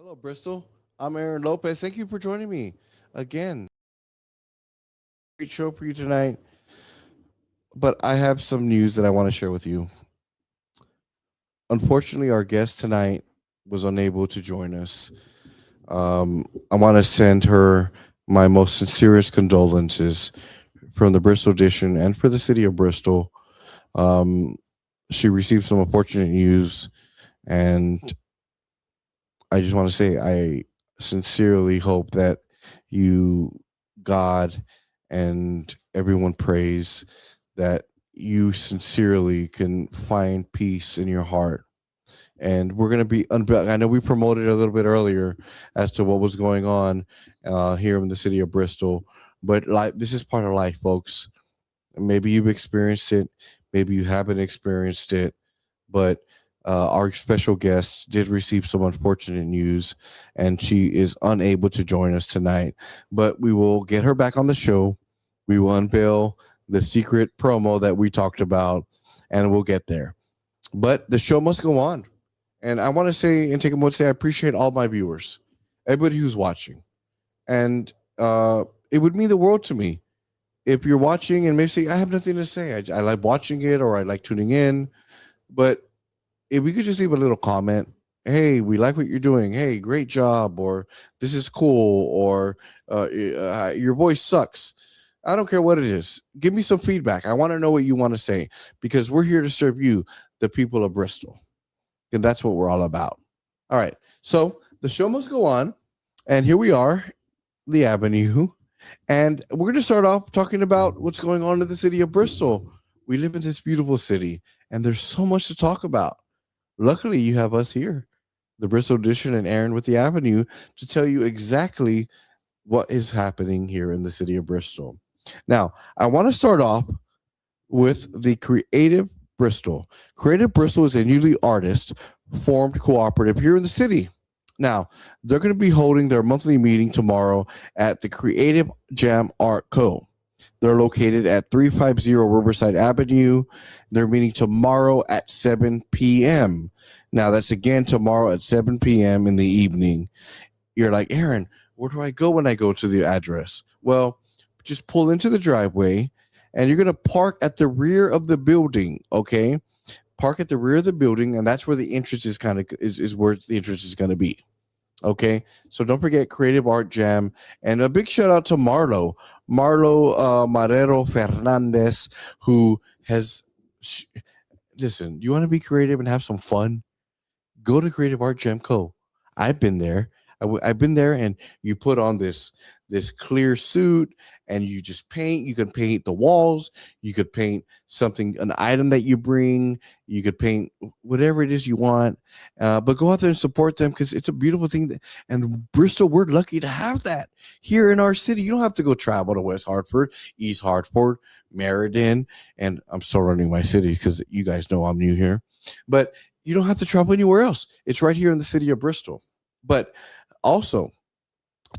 Hello, Bristol. I'm Aaron Lopez. Thank you for joining me again. Great show for you tonight. But I have some news that I want to share with you. Unfortunately, our guest tonight was unable to join us. I want to send her my most sincerest condolences from the Bristol edition and for the city of Bristol. Um, she received some unfortunate news, and I just want to say I sincerely hope that you, God, and everyone prays that you sincerely can find peace in your heart. And we're going to be, I know we promoted a little bit earlier as to what was going on here in the city of Bristol, but like this is part of life, folks. Maybe you've experienced it, maybe you haven't experienced it, but our special guest did receive some unfortunate news, and she is unable to join us tonight. But we will get her back on the show. We will unveil the secret promo that we talked about, and we'll get there. But the show must go on. And I want to say and take a moment to say I appreciate all my viewers, everybody who's watching. And it would mean the world to me if you're watching and maybe say, I have nothing to say. I like watching it or I like tuning in. But if we could just leave a little comment, hey, we like what you're doing. Hey, great job. Or this is cool. Or your voice sucks. I don't care what it is. Give me some feedback. I want to know what you want to say because we're here to serve you, the people of Bristol. And that's what we're all about. All right. So the show must go on. And here we are, the Avenue. And we're going to start off talking about what's going on in the city of Bristol. We live in this beautiful city, and there's so much to talk about. Luckily, you have us here, the Bristol Edition and Aaron with the Avenue, to tell you exactly what is happening here in the city of Bristol. Now, I want to start off with the Creative Bristol. Creative Bristol is a newly artist formed cooperative here in the city. Now, they're going to be holding their monthly meeting tomorrow at the Creative Jam Art Co. They're located at 350 Riverside Avenue. They're meeting tomorrow at 7 p.m. Now, that's again tomorrow at 7 p.m. in the evening. You're like, Aaron, where do I go when I go to the address? Well, just pull into the driveway and you're going to park at the rear of the building, okay? Park at the rear of the building, and that's where the entrance is is where the entrance is going to be. Okay, so don't forget Creative Art Jam, and a big shout out to Marlo Marrero Fernandez, who has. Listen, you want to be creative and have some fun? Go to Creative Art Jam Co. I've been there. I've been there, and you put on this clear suit, and you just paint. You can paint the walls. You could paint something, an item that you bring. You could paint whatever it is you want. But go out there and support them because it's a beautiful thing. And Bristol, we're lucky to have that here in our city. You don't have to go travel to West Hartford, East Hartford, Meriden, and I'm still running my city because you guys know I'm new here. But you don't have to travel anywhere else. It's right here in the city of Bristol. But also,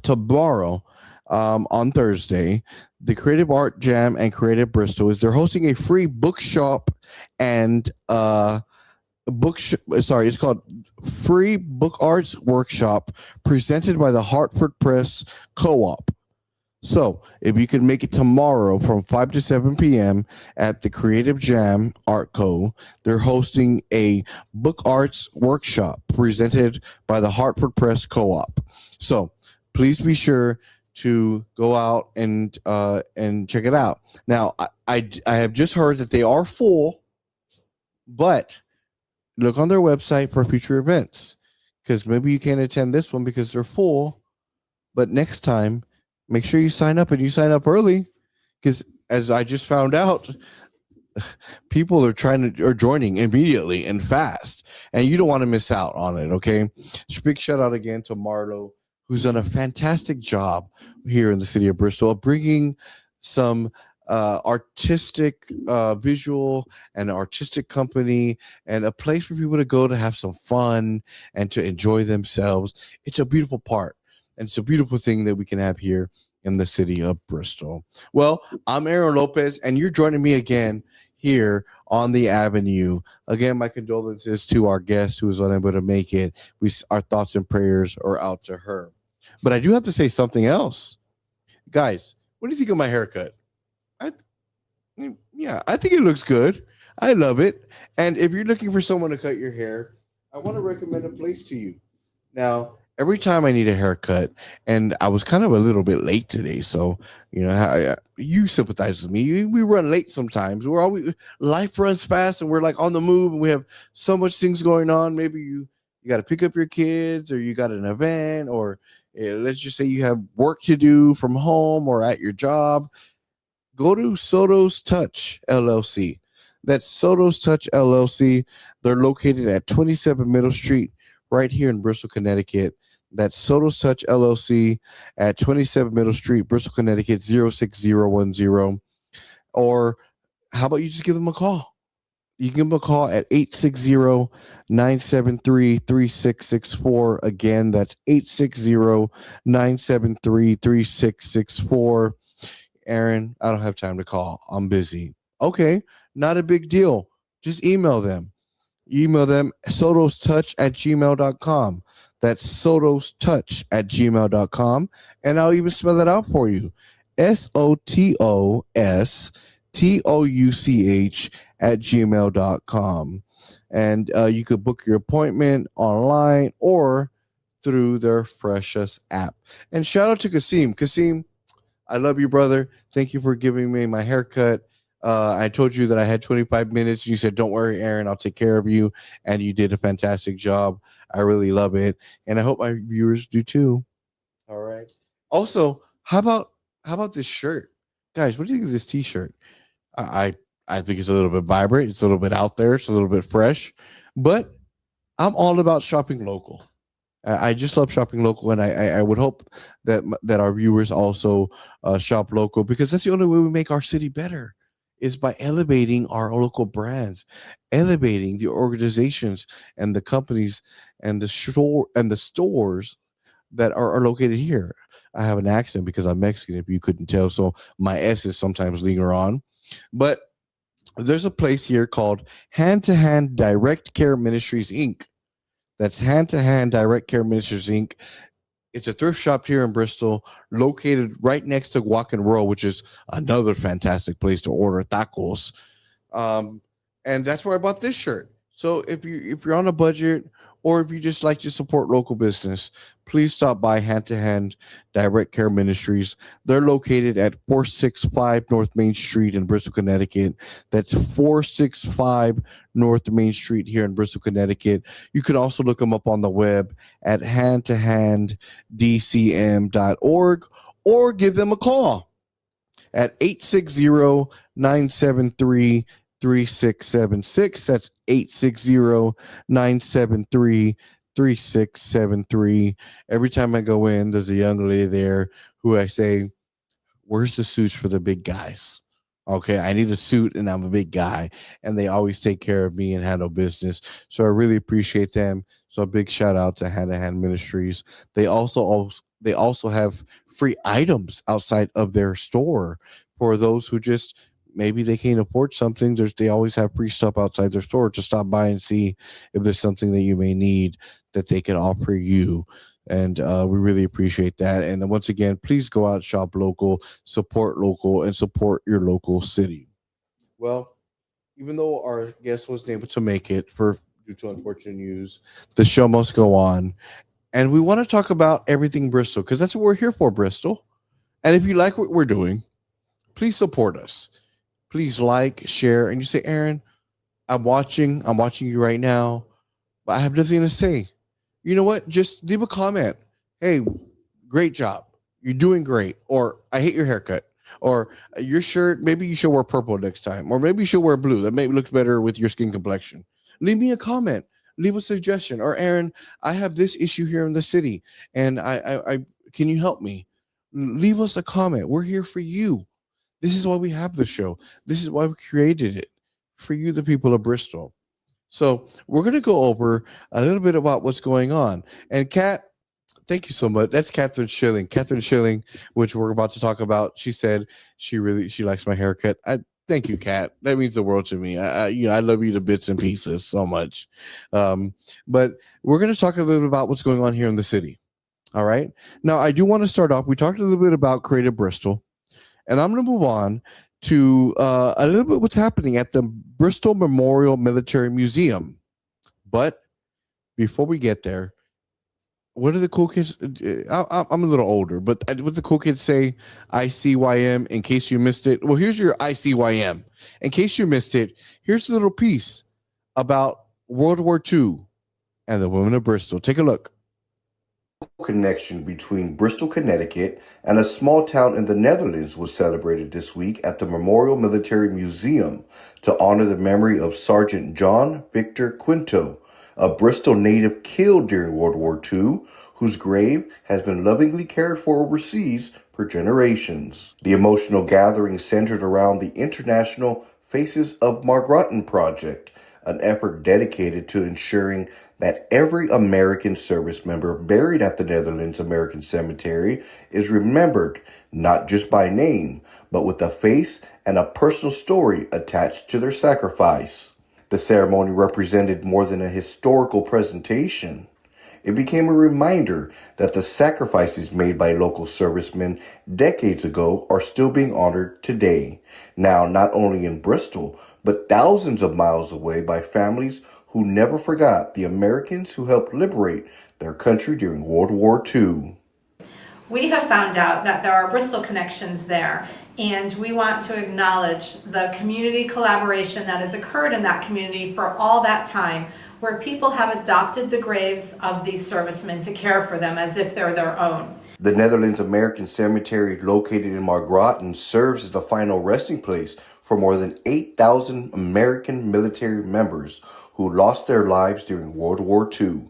tomorrow, on Thursday, the Creative Art Jam and Creative Bristol is they're hosting a free bookshop and sorry, it's called Free Book Arts Workshop presented by the Hartford Press Co-op. So, if you can make it tomorrow from 5 to 7 p.m. at the Creative Jam Art Co., they're hosting a book arts workshop presented by the Hartford Press Co-op. So, please be sure to go out and check it out. Now, I have just heard that they are full, but look on their website for future events because maybe you can't attend this one because they're full, but next time make sure you sign up and you sign up early because as I just found out, people are joining immediately and fast, and you don't want to miss out on it. Okay, big shout out again to Marlo, who's done a fantastic job here in the city of Bristol, bringing some artistic visual and artistic company and a place for people to go to have some fun and to enjoy themselves. It's a beautiful part. And it's a beautiful thing that we can have here in the city of Bristol. Well, I'm Aaron Lopez, and you're joining me again here on the avenue. Again, my condolences to our guest who was unable to make it. Our thoughts and prayers are out to her. But I do have to say something else, guys. What do you think of my haircut? I yeah, I think it looks good. I love it. And if you're looking for someone to cut your hair, I want to recommend a place to you. Now, every time I need a haircut, and I was kind of a little bit late today, so you sympathize with me. We run late sometimes. We're always life runs fast, and we're like on the move, and we have so much things going on. Maybe you got to pick up your kids, or you got an event, or let's just say you have work to do from home or at your job. Go to Soto's Touch LLC. That's Soto's Touch LLC. They're located at 27 Middle Street, right here in Bristol, Connecticut. That's Soto's Touch LLC at 27 Middle Street, Bristol, Connecticut 06010. Or how about you just give them a call? You can give them a call at 860-973-3664. Again, that's 860-973-3664. Aaron, I don't have time to call. I'm busy. Okay, not a big deal. Just email them. Email them sotostouch@gmail.com. That's sotostouch@gmail.com. And I'll even spell that out for you. SOTOSTOUCH@gmail.com. And you could book your appointment online or through their Freshus app. And shout out to Kasim. Kasim, I love you, brother. Thank you for giving me my haircut. I told you that I had 25 minutes. You said, "Don't worry, Aaron, I'll take care of you." And you did a fantastic job. I really love it. And I hope my viewers do too. All right. Also, how about this shirt? Guys, what do you think of this t-shirt? I I think it's a little bit vibrant. It's a little bit out there. It's a little bit fresh. But I'm all about shopping local. I just love shopping local, and I would hope that our viewers also shop local, because that's the only way we make our city better, is by elevating our local brands, elevating the organizations and the companies and the stores that are located here. I have an accent because I'm Mexican, if you couldn't tell, so my S is sometimes linger on. But there's a place here called Hand to Hand Direct Care Ministries Inc. That's Hand to Hand Direct Care Ministries Inc. It's a thrift shop here in Bristol, located right next to Guac and Roll, which is another fantastic place to order tacos. And that's where I bought this shirt. So if you're on a budget, or if you just like to support local business, please stop by Hand to Hand Direct Care Ministries. They're located at 465 North Main Street in Bristol, Connecticut. That's 465 North Main Street here in Bristol, Connecticut. You can also look them up on the web at handtohanddcm.org, or give them a call at 860-973-3676. That's 860-973-3673. Every time I go in, there's a young lady there who I say, "Where's the suits for the big guys?" Okay, I need a suit and I'm a big guy. And they always take care of me and handle business. So I really appreciate them. So a big shout out to Hand to Hand Ministries. They also have free items outside of their store for those who just maybe they can't afford something. They always have free stuff outside their store to stop by and see if there's something that you may need that they can offer you. And we really appreciate that. And once again, please go out, shop local, and support your local city. Well, even though our guest wasn't able to make it for due to unfortunate news, the show must go on. And we want to talk about everything Bristol, because that's what we're here for, Bristol. And if you like what we're doing, please support us. Please like, share, and you say, "Aaron, I'm watching you right now, but I have nothing to say." You know what? Just leave a comment. "Hey, great job. You're doing great." Or, "I hate your haircut." Or, "Your shirt, maybe you should wear purple next time." Or, "Maybe you should wear blue. That maybe looks better with your skin complexion." Leave me a comment. Leave a suggestion. Or, "Aaron, I have this issue here in the city, and I can you help me?" Leave us a comment. We're here for you. This is why we have the show. This is why we created it, for you, the people of Bristol. So we're going to go over a little bit about what's going on. And Kat, thank you so much. That's Catherine Schilling. Catherine Schilling, which we're about to talk about. She said she likes my haircut. Thank you, Kat. That means the world to me. I love you to bits and pieces so much. But we're going to talk a little bit about what's going on here in the city. All right. Now, I do want to start off. We talked a little bit about Creative Bristol, and I'm going to move on to a little bit what's happening at the Bristol Memorial Military Museum. But before we get there, what do the cool kids? I'm a little older, but what the cool kids say? ICYM. In case you missed it, well, here's your ICYM. In case you missed it, here's a little piece about World War II and the women of Bristol. Take a look. Connection between Bristol, Connecticut, and a small town in the Netherlands was celebrated this week at the Memorial Military Museum to honor the memory of Sergeant John Victor Quinto, a Bristol native killed during World War II, whose grave has been lovingly cared for overseas for generations. The emotional gathering centered around the International Faces of Margraten project, an effort dedicated to ensuring that every American service member buried at the Netherlands American Cemetery is remembered not just by name, but with a face and a personal story attached to their sacrifice. The ceremony represented more than a historical presentation. It became a reminder that the sacrifices made by local servicemen decades ago are still being honored today, now not only in Bristol, but thousands of miles away by families who never forgot the Americans who helped liberate their country during World War II. We have found out that there are Bristol connections there, and we want to acknowledge the community collaboration that has occurred in that community for all that time, where people have adopted the graves of these servicemen to care for them as if they're their own. The Netherlands American Cemetery, located in Margraten, serves as the final resting place for more than 8,000 American military members who lost their lives during World War II.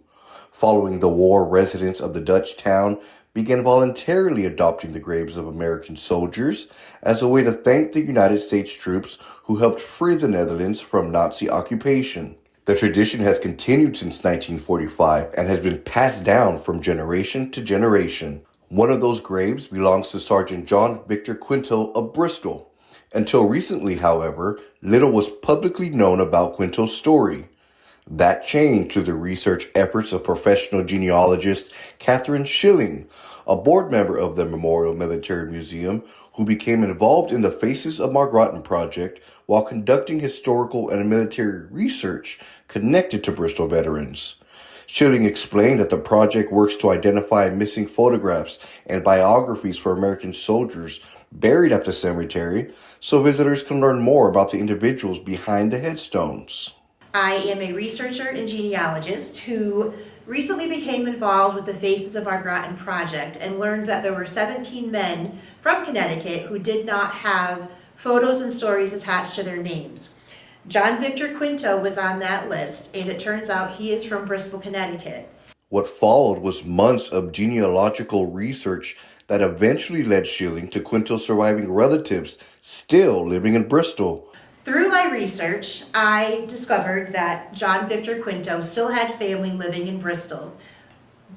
Following the war, residents of the Dutch town began voluntarily adopting the graves of American soldiers as a way to thank the United States troops who helped free the Netherlands from Nazi occupation. The tradition has continued since 1945 and has been passed down from generation to generation. One of those graves belongs to Sergeant John Victor Quinto of Bristol. Until recently, however, little was publicly known about Quinto's story. That changed through the research efforts of professional genealogist Catherine Schilling, a board member of the Memorial Military Museum, who became involved in the Faces of Margraten project while conducting historical and military research connected to Bristol veterans. Schilling explained that the project works to identify missing photographs and biographies for American soldiers buried at the cemetery so visitors can learn more about the individuals behind the headstones. I am a researcher and genealogist who recently became involved with the Faces of Margraten project and learned that there were 17 men from Connecticut who did not have photos and stories attached to their names. John Victor Quinto was on that list, and it turns out he is from Bristol, Connecticut. What followed was months of genealogical research that eventually led Schilling to Quinto's surviving relatives still living in Bristol. Through my research, I discovered that John Victor Quinto still had family living in Bristol.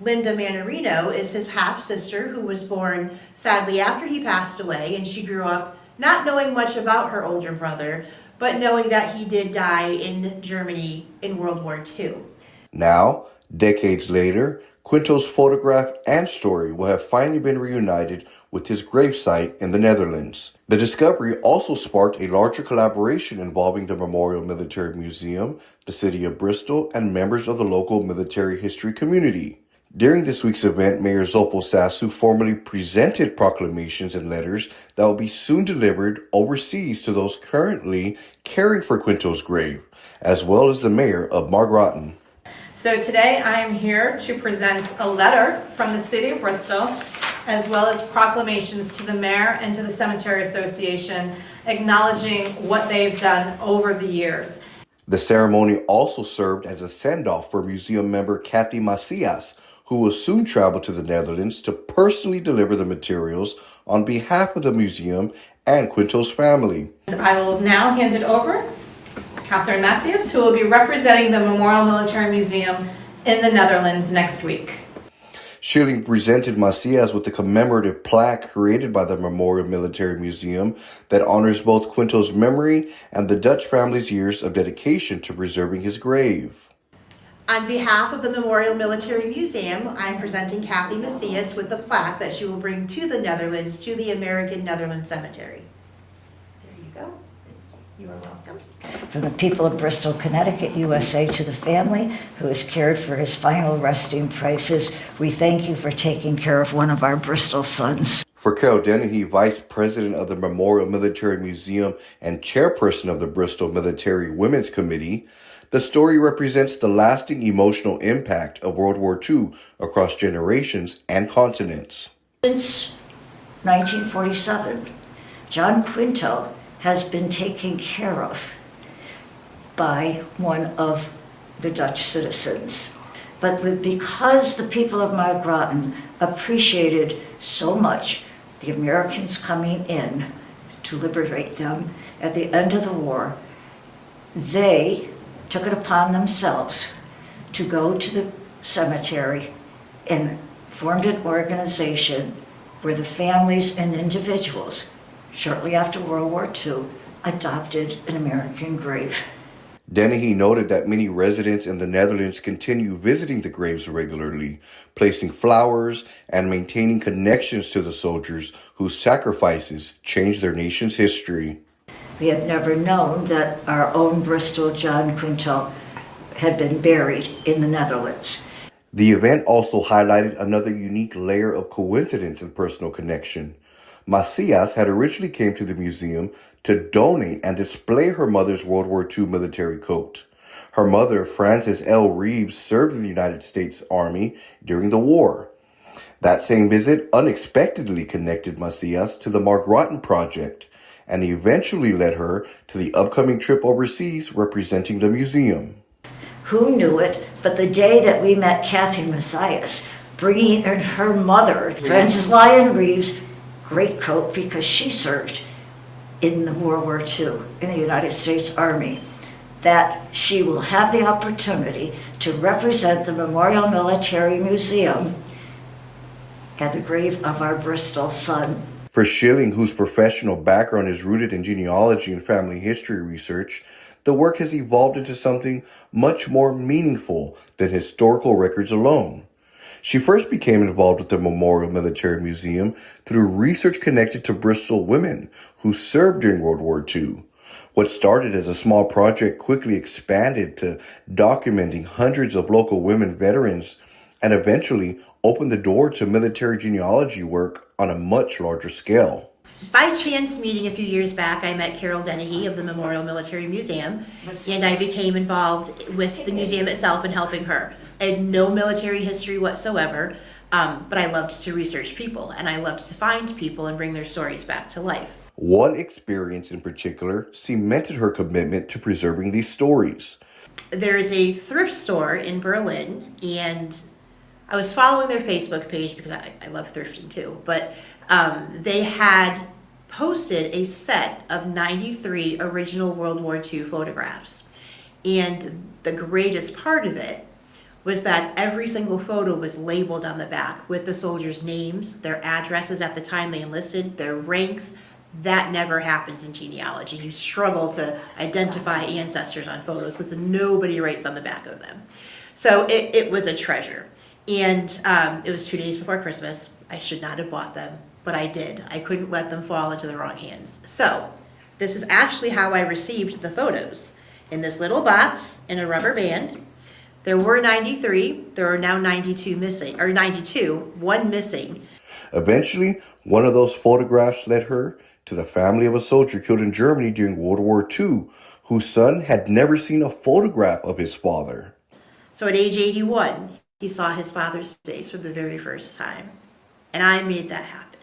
Linda Manarino is his half-sister who was born sadly after he passed away, and she grew up not knowing much about her older brother, but knowing that he did die in Germany in World War II. Now, decades later, Quinto's photograph and story will have finally been reunited with his gravesite in the Netherlands. The discovery also sparked a larger collaboration involving the Memorial Military Museum, the city of Bristol, and members of the local military history community. During this week's event, Mayor Zopal Sasu formally presented proclamations and letters that will be soon delivered overseas to those currently caring for Quinto's grave, as well as the mayor of Margraten. So today I am here to present a letter from the City of Bristol, as well as proclamations to the Mayor and to the Cemetery Association, acknowledging what they've done over the years. The ceremony also served as a send-off for museum member Kathy Macias, who will soon travel to the Netherlands to personally deliver the materials on behalf of the museum and Quinto's family. I will now hand it over to Catherine Macias, who will be representing the Memorial Military Museum in the Netherlands next week. Schilling presented Macias with a commemorative plaque created by the Memorial Military Museum that honors both Quinto's memory and the Dutch family's years of dedication to preserving his grave. On behalf of the Memorial Military Museum, I'm presenting Kathy Macias with the plaque that she will bring to the Netherlands, to the American Netherlands Cemetery. There you go. You are welcome. From the people of Bristol, Connecticut, USA, to the family who has cared for his final resting places, we thank you for taking care of one of our Bristol sons. For Carol Dennehy, Vice President of the Memorial Military Museum and Chairperson of the Bristol Military Women's Committee, the story represents the lasting emotional impact of World War II across generations and continents. Since 1947, John Quinto has been taken care of by one of the Dutch citizens. But because the people of Margraten appreciated so much the Americans coming in to liberate them at the end of the war, they took it upon themselves to go to the cemetery and formed an organization where the families and individuals, shortly after World War II, adopted an American grave. Dennehy noted that many residents in the Netherlands continue visiting the graves regularly, placing flowers and maintaining connections to the soldiers whose sacrifices changed their nation's history. We have never known that our own Bristol John Quinto had been buried in the Netherlands. The event also highlighted another unique layer of coincidence and personal connection. Macias had originally came to the museum to donate and display her mother's World War II military coat. Her mother, Frances L. Reeves, served in the United States Army during the war. That same visit unexpectedly connected Macias to the Margraten Project and eventually led her to the upcoming trip overseas representing the museum. Who knew it, but the day that we met Kathy Macias, bringing in her mother, Frances Lyon Reeves, great coat because she served in the World War II in the United States Army, that she will have the opportunity to represent the Memorial Military Museum at the grave of our Bristol son. For Schilling, whose professional background is rooted in genealogy and family history research, the work has evolved into something much more meaningful than historical records alone. She first became involved with the Memorial Military Museum through research connected to Bristol women who served during World War II. What started as a small project quickly expanded to documenting hundreds of local women veterans and eventually opened the door to military genealogy work on a much larger scale. By chance meeting a few years back, I met Carol Dennehy of the Memorial Military Museum, and I became involved with the museum itself and helping her. I had no military history whatsoever, but I loved to research people, and I loved to find people and bring their stories back to life. One experience in particular cemented her commitment to preserving these stories. There is a thrift store in Berlin, and I was following their Facebook page because I love thrifting too, but they had posted a set of 93 original World War II photographs. And the greatest part of it was that every single photo was labeled on the back with the soldiers' names, their addresses at the time they enlisted, their ranks. That never happens in genealogy. You struggle to identify ancestors on photos because nobody writes on the back of them. So it was a treasure. And it was 2 days before Christmas. I should not have bought them, but I did. I couldn't let them fall into the wrong hands. So this is actually how I received the photos. In this little box, in a rubber band. There were 93. There are now 92 missing, or 92, one missing. Eventually, one of those photographs led her to the family of a soldier killed in Germany during World War II, whose son had never seen a photograph of his father. So at age 81, he saw his father's face for the very first time. And I made that happen.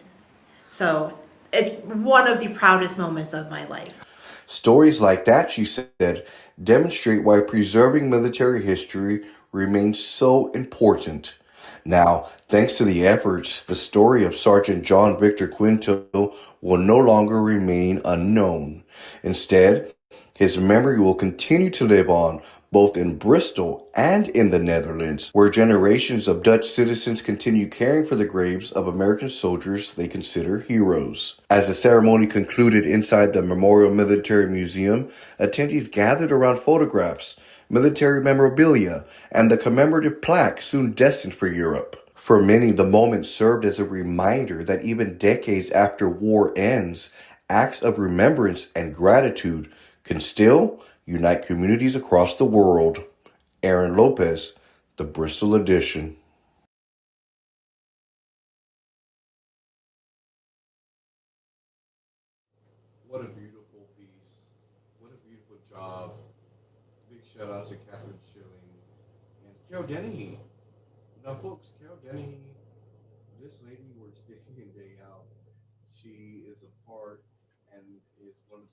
So it's one of the proudest moments of my life. Stories like that, she said, demonstrate why preserving military history remains so important. Now, thanks to the efforts, the story of Sergeant John Victor Quinto will no longer remain unknown. Instead, his memory will continue to live on, both in Bristol and in the Netherlands, where generations of Dutch citizens continue caring for the graves of American soldiers they consider heroes. As the ceremony concluded inside the Memorial Military Museum, attendees gathered around photographs, military memorabilia, and the commemorative plaque soon destined for Europe. For many, the moment served as a reminder that even decades after war ends, acts of remembrance and gratitude can still unite communities across the world. Aaron Lopez, the Bristol Edition. What a beautiful piece. What a beautiful job. Big shout out to Catherine Schilling and Carol Dennehy. Now, folks, Carol Dennehy, this lady works day in, day out. She is a part and is one of.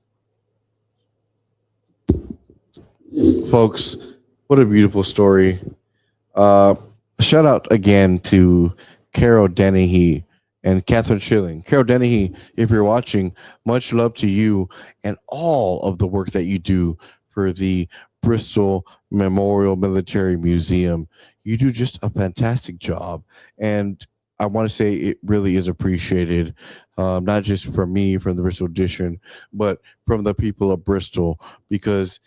Folks, what a beautiful story. Shout out again to Carol Dennehy and Catherine Schilling. Carol Dennehy, if you're watching, much love to you and all of the work that you do for the Bristol Memorial Military Museum. You do just a fantastic job. And I want to say it really is appreciated, not just from me, from the Bristol Edition, but from the people of Bristol, because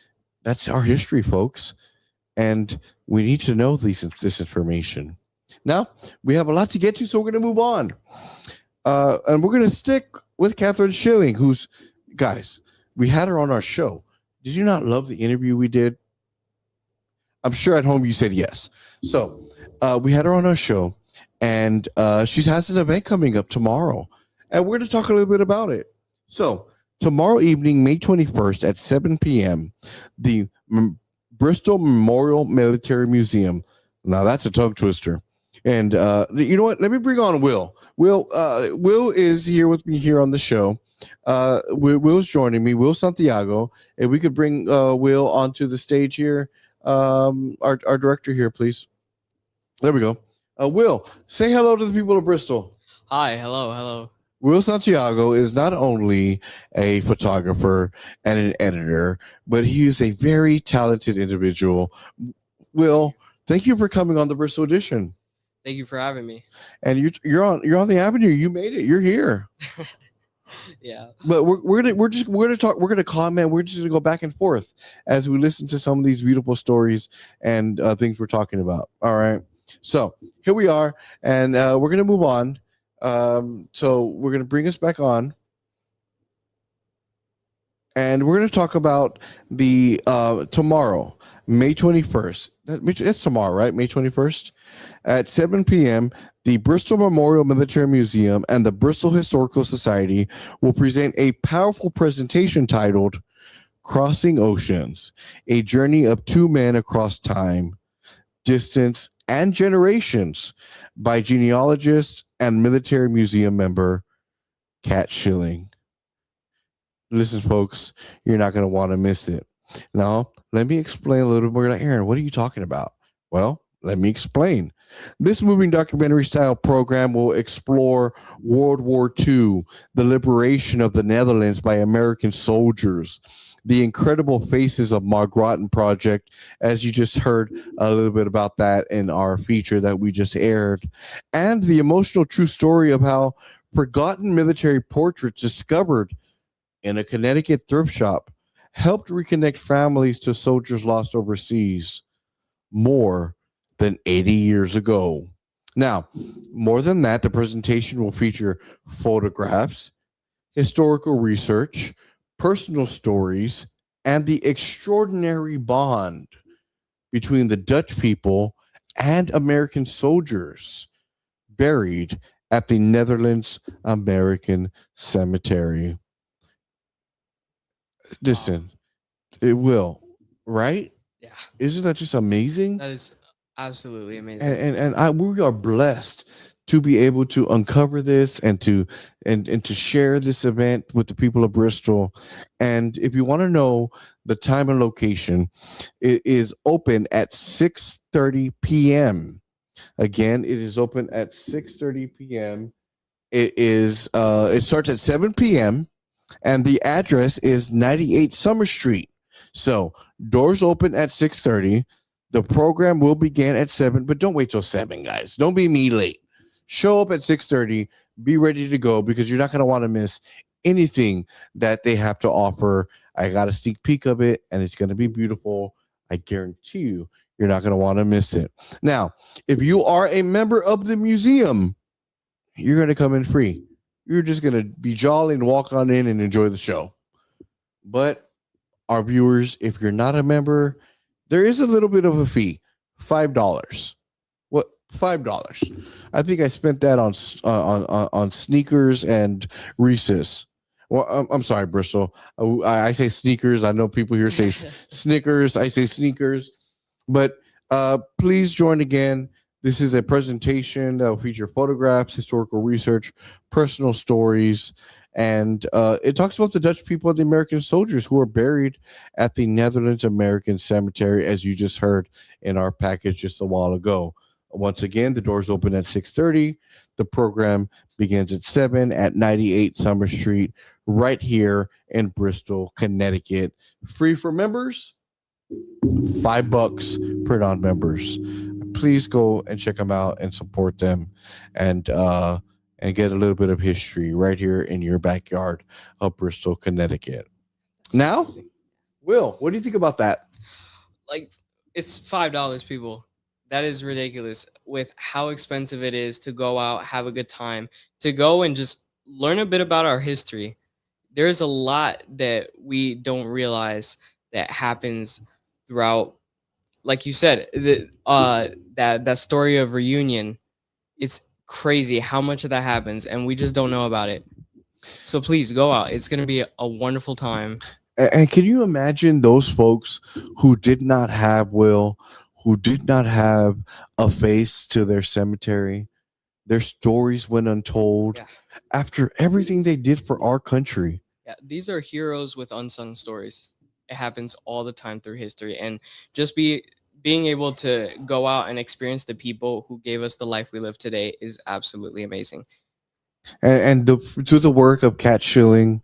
that's our history, folks. And we need to know this information. Now, we have a lot to get to, so we're going to move on. And we're going to stick with Catherine Schilling, who's, guys, we had her on our show. Did you not love the interview we did? I'm sure at home you said yes. So we had her on our show, and she has an event coming up tomorrow. And we're going to talk a little bit about it. So tomorrow evening, May 21st at 7 p.m., the Bristol Memorial Military Museum. Now, that's a tongue twister. And you know what? Let me bring on Will. Will is here with me here on the show. Will's joining me, Will Santiago. And we could bring Will onto the stage here. Our director here, please. There we go. Will, say hello to the people of Bristol. Hi, hello. Will Santiago is not only a photographer and an editor, but he is a very talented individual. Will, thank you for coming on the Bristol Edition. Thank you for having me. And you're on the avenue. You made it. You're here. Yeah. But we're gonna talk. We're gonna comment. We're just gonna go back and forth as we listen to some of these beautiful stories and things we're talking about. All right. So here we are, and we're gonna move on. So we're gonna bring us back on, and we're gonna talk about the tomorrow, May 21st. It's tomorrow, right? May 21st at 7 p.m. The Bristol Memorial Military Museum and the Bristol Historical Society will present a powerful presentation titled Crossing Oceans, a journey of two men across time, distance, and generations by genealogist and military museum member Cat Schilling. Listen, folks, you're not going to want to miss it. Now, let me explain a little more. Like, Aaron, what are you talking about? Well, let me explain. This moving documentary style program will explore World War II, the liberation of the Netherlands by American soldiers, the incredible faces of Margraten Project, as you just heard a little bit about that in our feature that we just aired, and the emotional true story of how forgotten military portraits discovered in a Connecticut thrift shop helped reconnect families to soldiers lost overseas more than 80 years ago. Now, more than that, the presentation will feature photographs, historical research, personal stories, and the extraordinary bond between the Dutch people and American soldiers buried at the Netherlands American Cemetery. Listen, it will, right? Yeah. Isn't that just amazing? That is absolutely amazing. We are blessed to be able to uncover this and to share this event with the people of Bristol. And if you want to know the time and location, it is open at 6:30 p.m. Again, it is open at 6:30 p.m. It starts at 7 p.m. and the address is 98 Summer Street, So doors open at 6:30. The program will begin at 7, but don't wait till 7, guys. Don't be me late. Show up at 6:30. Be ready to go because you're not going to want to miss anything that they have to offer. I got a sneak peek of it, and it's going to be beautiful. I guarantee you're not going to want to miss it. Now, if you are a member of the museum, you're going to come in free. You're just going to be jolly and walk on in and enjoy the show. But our viewers, if you're not a member, there is a little bit of a fee, $5. What? $5. I think I spent that on sneakers and Reese's. Well, I'm sorry, Bristol. I say sneakers. I know people here say Snickers. I say sneakers. But please join again. This is a presentation that will feature photographs, historical research, personal stories, and it talks about the Dutch people and the American soldiers who are buried at the Netherlands American Cemetery, as you just heard in our package just a while ago. Once again, the doors open at 6:30. The program begins at 7 at 98 Summer Street, right here in Bristol, Connecticut. Free for members, $5 per non-members. Please go and check them out and support them, and get a little bit of history right here in your backyard of Bristol, Connecticut. That's Now, amazing. Will, what do you think about that? Like, it's $5, people. That is ridiculous with how expensive it is to go out, have a good time, to go and just learn a bit about our history. There's a lot that we don't realize that happens throughout, like you said, that story of reunion. It's crazy how much of that happens, and we just don't know about it. So please go out. It's going to be a wonderful time. And can you imagine those folks who did not have who did not have a face to their cemetery? Their stories went untold Yeah. after everything they did for our country. Yeah, these are heroes with unsung stories. It happens all the time through history, and just being able to go out and experience the people who gave us the life we live today is absolutely amazing. And through the work of Cat Schilling,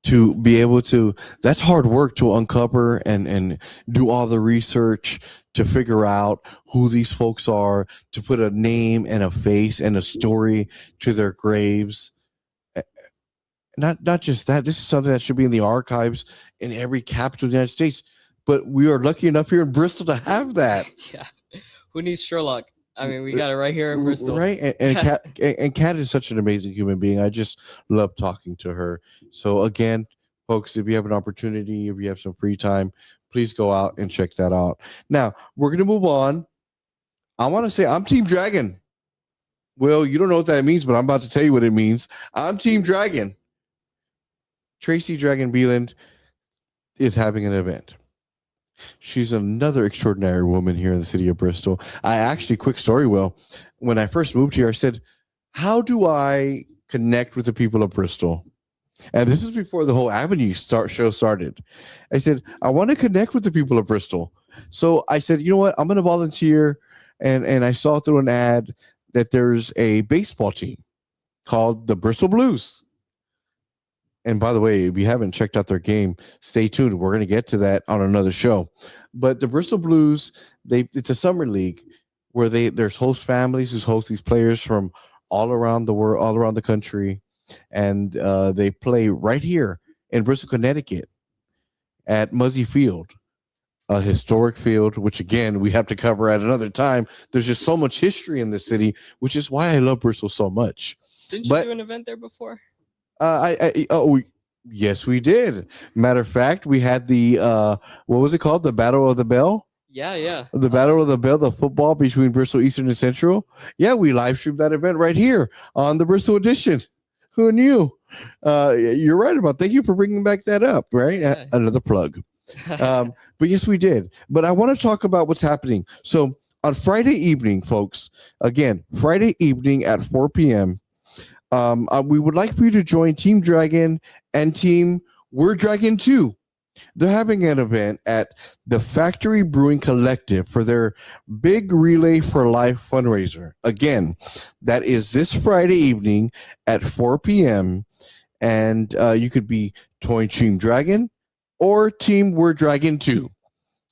to be able to, that's hard work to uncover and do all the research to figure out who these folks are, to put a name and a face and a story to their graves. Not just that, this is something that should be in the archives in every capital of the United States, but we are lucky enough here in Bristol to have that. Yeah, who needs Sherlock? I mean, we got it right here in Bristol. Right? And Kat is such an amazing human being. I just love talking to her. So again, folks, if you have an opportunity, if you have some free time, please go out and check that out. Now, we're going to move on. I want to say I'm Team Dragon. Well, you don't know what that means, but I'm about to tell you what it means. I'm Team Dragon. Tracy Dragon Beeland is having an event. She's another extraordinary woman here in the city of Bristol. I actually, quick story, Will, when I first moved here, I said, how do I connect with the people of Bristol? And this is before the whole Avenue show started. I said, I want to connect with the people of Bristol. So I said, you know what? I'm going to volunteer. And I saw through an ad that there's a baseball team called the Bristol Blues. And by the way, if you haven't checked out their game, stay tuned. We're going to get to that on another show. But the Bristol Blues, it's a summer league where there's host families who host these players from all around the world, all around the country. And they play right here in Bristol, Connecticut at Muzzy Field, a historic field, which again, we have to cover at another time. There's just so much history in the city, which is why I love Bristol so much. Didn't you do an event there before? Yes, we did. Matter of fact, we had the what was it called? The Battle of the Bell. Yeah. The Battle of the Bell, the football between Bristol Eastern and Central. Yeah, we live streamed that event right here on the Bristol edition. Who knew? You're right about. Thank you for bringing back that up. Right, Yeah. Another plug. But yes, we did. But I want to talk about what's happening. So on Friday evening, folks, again, Friday evening at 4 p.m. We would like for you to join Team Dragon and Team We're Dragon 2. They're having an event at the Factory Brewing Collective for their Big Relay for Life fundraiser. Again, that is this Friday evening at 4 p.m. And you could be join Team Dragon, or Team We're Dragon 2?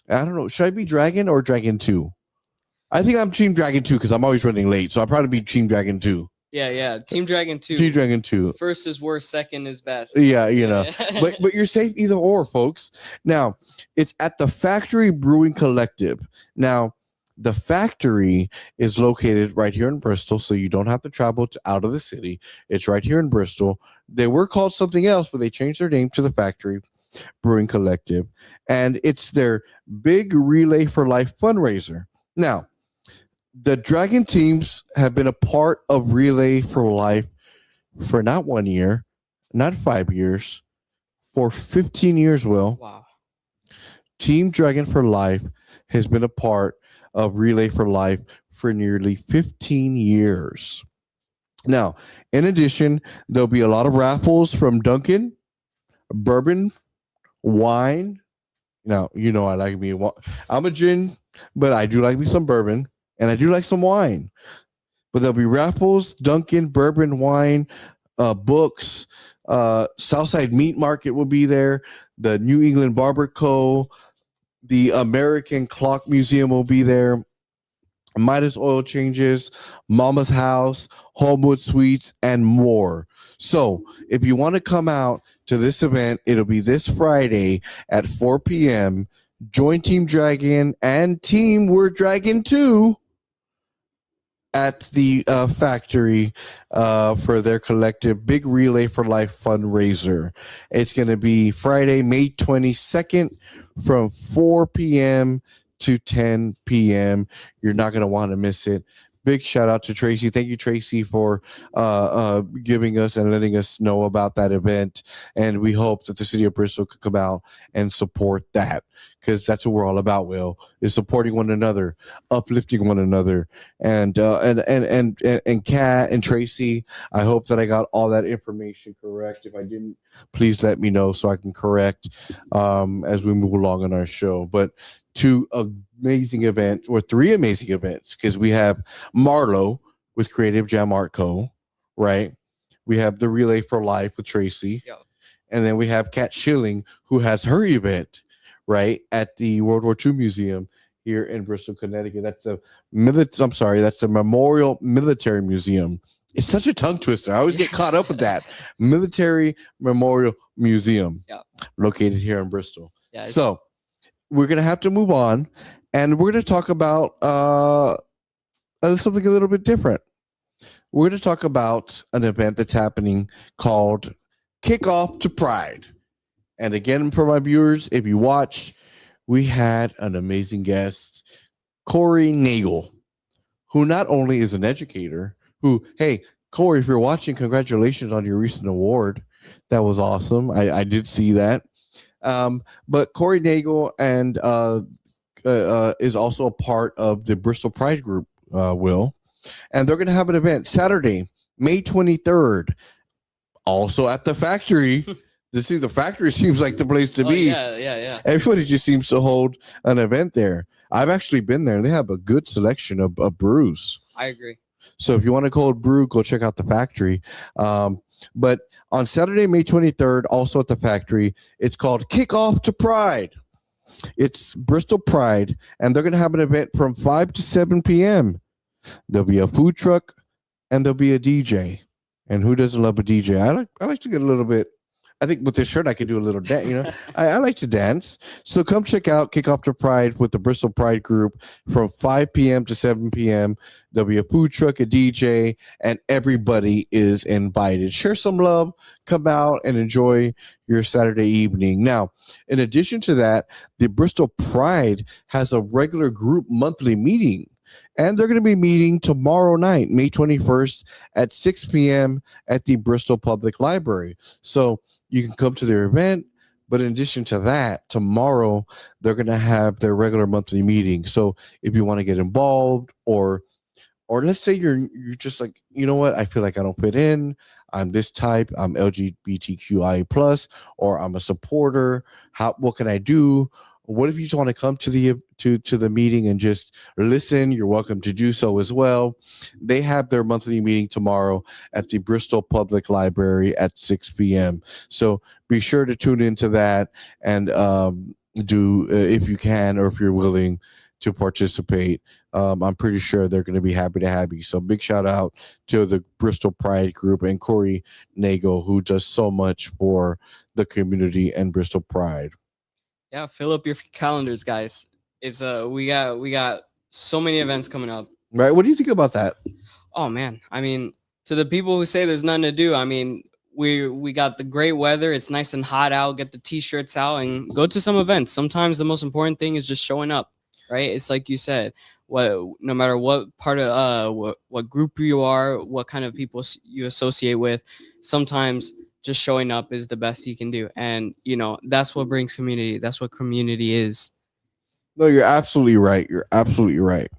I don't know. Should I be Dragon or Dragon 2? I think I'm Team Dragon 2 because I'm always running late. So I'll probably be Team Dragon 2. Yeah. Team Dragon 2. Team Dragon 2. First is worst, second is best. Yeah, you know. But you're safe either or, folks. Now, it's at the Factory Brewing Collective. Now, the factory is located right here in Bristol, so you don't have to travel out of the city. It's right here in Bristol. They were called something else, but they changed their name to the Factory Brewing Collective, and it's their big Relay for Life fundraiser. Now, the Dragon teams have been a part of Relay for Life for not 1 year, not 5 years, for 15 years, Will. Wow. Team Dragon for Life has been a part of Relay for Life for nearly 15 years. Now, in addition, there'll be a lot of raffles from Dunkin', bourbon, wine. Now, you know I like me. I'm a gin, but I do like me some bourbon, and I do like some wine. But there'll be raffles, Dunkin', bourbon, wine, books. Southside Meat Market will be there. The New England Barber Co., the American Clock Museum will be there. Midas Oil Changes, Mama's House, Homewood Suites, and more. So if you want to come out to this event, it'll be this Friday at 4 p.m. Join Team Dragon and Team We're Dragon 2 at the factory for their collective Big Relay for Life fundraiser. It's going to be Friday, May 22nd from 4 p.m. to 10 p.m. You're not going to want to miss it. Big shout out to Tracy. Thank you, Tracy, for giving us and letting us know about that event. And we hope that the city of Bristol could come out and support that, because that's what we're all about, Will, is supporting one another, uplifting one another. And Kat and Tracy, I hope that I got all that information correct. If I didn't, please let me know so I can correct as we move along on our show. But two amazing events, or three amazing events, because we have Marlo with Creative Jam Art Co., right? We have the Relay for Life with Tracy. Yep. And then we have Kat Schilling, who has her event, right, at the World War II Museum here in Bristol, Connecticut. That's the that's the Memorial Military Museum. It's such a tongue twister. I always get caught up with that. Military Memorial Museum, located here in Bristol. Yeah. So we're going to have to move on, and we're going to talk about something a little bit different. We're going to talk about an event that's happening called Kickoff to Pride. And again, for my viewers, if you watch, we had an amazing guest, Corey Nagel, who not only is an educator, hey, Corey, if you're watching, congratulations on your recent award. That was awesome. I did see that. But Corey Nagel and is also a part of the Bristol Pride Group, Will. And they're going to have an event Saturday, May 23rd, also at the factory. The factory seems like the place to be. Yeah. Everybody just seems to hold an event there. I've actually been there. They have a good selection of brews. I agree. So if you want a cold brew, go check out the factory. But on Saturday, May 23rd, also at the factory, it's called Kickoff to Pride. It's Bristol Pride, and they're going to have an event from 5 to 7 p.m. There'll be a food truck, and there'll be a DJ. And who doesn't love a DJ? I like to get a little bit. I think with this shirt, I could do a little dance. You know, I like to dance. So come check out Kickoff to Pride with the Bristol Pride Group from 5 p.m. to 7 p.m. There'll be a food truck, a DJ, and everybody is invited. Share some love. Come out and enjoy your Saturday evening. Now, in addition to that, the Bristol Pride has a regular group monthly meeting. And they're going to be meeting tomorrow night, May 21st at 6 p.m. at the Bristol Public Library. So you can come to their event, but in addition to that, tomorrow they're going to have their regular monthly meeting. So if you want to get involved, or let's say you're just like, you know what, I feel like I don't fit in. I'm this type. I'm LGBTQI+, or I'm a supporter. What can I do? What if you just want to come to the meeting and just listen? You're welcome to do so as well. They have their monthly meeting tomorrow at the Bristol Public Library at 6 p.m. So be sure to tune into that and do if you can or if you're willing to participate. I'm pretty sure they're going to be happy to have you. So big shout out to the Bristol Pride Group and Corey Nagel, who does so much for the community and Bristol Pride. Yeah, fill up your calendars, guys. It's we got so many events coming up. Right? What do you think about that? Oh man, I mean, to the people who say there's nothing to do, I mean, we got the great weather. It's nice and hot out. Get the t-shirts out and go to some events. Sometimes the most important thing is just showing up, right? It's like you said, no matter what part of what group you are, what kind of people you associate with, sometimes just showing up is the best you can do. And that's what brings community. That's what community is. No, you're absolutely right. You're absolutely right.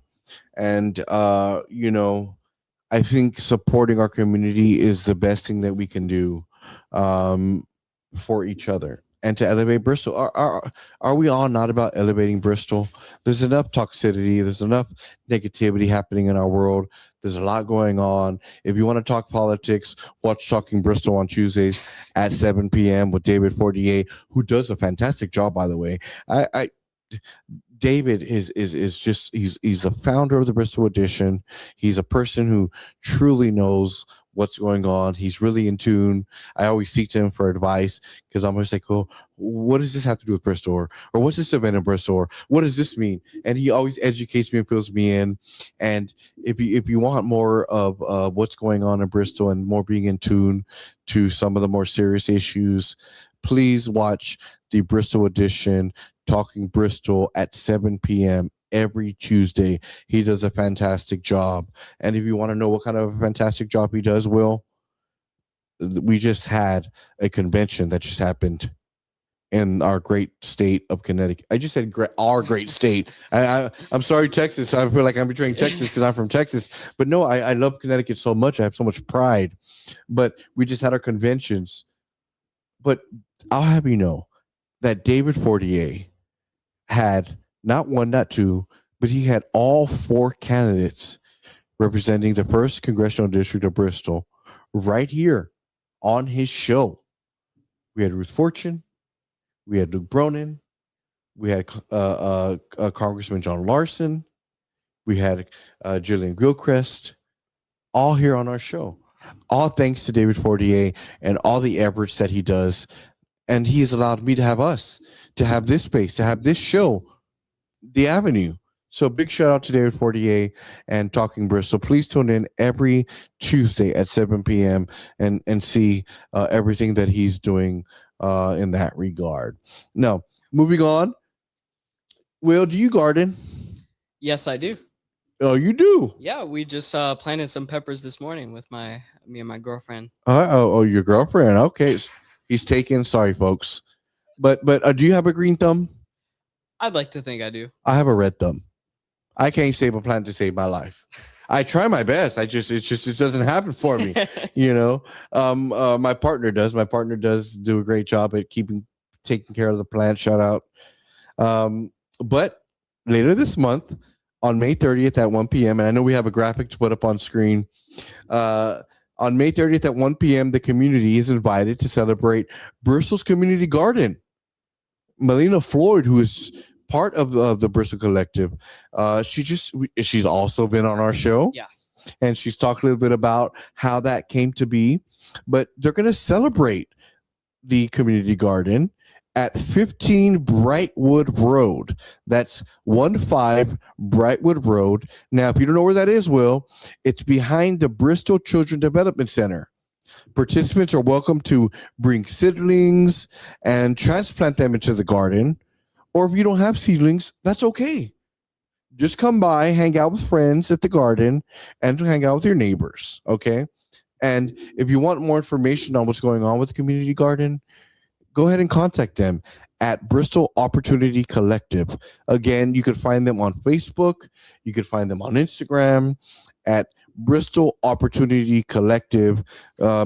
And I think supporting our community is the best thing that we can do for each other and to elevate Bristol. Are we all not about elevating Bristol? There's enough toxicity. There's enough negativity happening in our world. There's a lot going on. If you want to talk politics, watch Talking Bristol on Tuesdays at 7 p.m. with David Fortier, who does a fantastic job, by the way. David is just he's a founder of the Bristol edition. He's a person who truly knows what's going on. He's really in tune. I always seek to him for advice because I'm always like, "Oh, what does this have to do with Bristol? Or what's this event in Bristol? Or what does this mean?" And he always educates me and fills me in. And if you want more of what's going on in Bristol and more being in tune to some of the more serious issues, please watch the Bristol edition, Talking Bristol, at 7 p.m. every Tuesday. He does a fantastic job. And if you want to know what kind of a fantastic job he does, Will, we just had a convention that just happened in our great state of Connecticut. I just said our great state. I'm sorry, Texas. I feel like I'm betraying Texas because I'm from Texas. But no, I love Connecticut so much. I have so much pride. But we just had our conventions. But I'll have you know that David Fortier had not one, not two, but he had all four candidates representing the 1st Congressional District of Bristol right here on his show. We had Ruth Fortune, we had Luke Bronin, we had Congressman John Larson, we had Jillian Gilchrist, all here on our show. All thanks to David Fortier and all the efforts that he does. And he has allowed me to have this space, to have this show, The Avenue. So big shout out to David Fortier and Talking Bristol. Please tune in every Tuesday at 7 p.m. and see everything that he's doing in that regard. Now, moving on. Will, do you garden? Yes, I do. Oh, you do? Yeah, we just planted some peppers this morning with me and my girlfriend. Oh, your girlfriend. Okay. He's taken. Sorry, folks. But do you have a green thumb? I'd like to think I do. I have a red thumb. I can't save a plant to save my life. I try my best. It doesn't happen for me. My partner does. My partner does do a great job at taking care of the plant. Shout out. But later this month, on May 30th at 1 p.m., and I know we have a graphic to put up on screen. On May 30th at 1 p.m., the community is invited to celebrate Bristol's Community Garden. Melina Floyd, who is part of the Bristol Collective, she's also been on our show. Yeah. And she's talked a little bit about how that came to be. But they're going to celebrate the community garden at 15 Brightwood Road. That's 15 Brightwood Road. Now, if you don't know where that is, Will, it's behind the Bristol Children Development Center. Participants are welcome to bring seedlings and transplant them into the garden. Or if you don't have seedlings, that's okay. Just come by, hang out with friends at the garden, and hang out with your neighbors, okay? And if you want more information on what's going on with the community garden, go ahead and contact them at Bristol Opportunity Collective. Again, you can find them on Facebook. You can find them on Instagram at Bristol Opportunity Collective.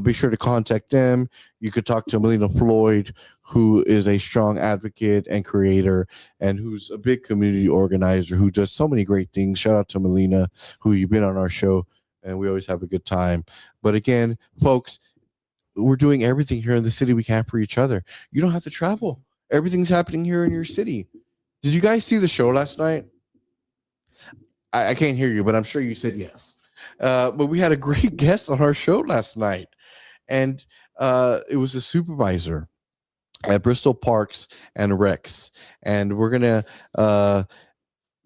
Be sure to contact them. You could talk to Melina Floyd, who is a strong advocate and creator, and who's a big community organizer who does so many great things. Shout out to Melina, who you've been on our show, and we always have a good time. But again, folks, we're doing everything here in the city we can for each other. You don't have to travel. Everything's happening here in your city. Did you guys see the show last night? I can't hear you, but I'm sure you said yes. But we had a great guest on our show last night, and it was a supervisor at Bristol Parks and Recs, and we're gonna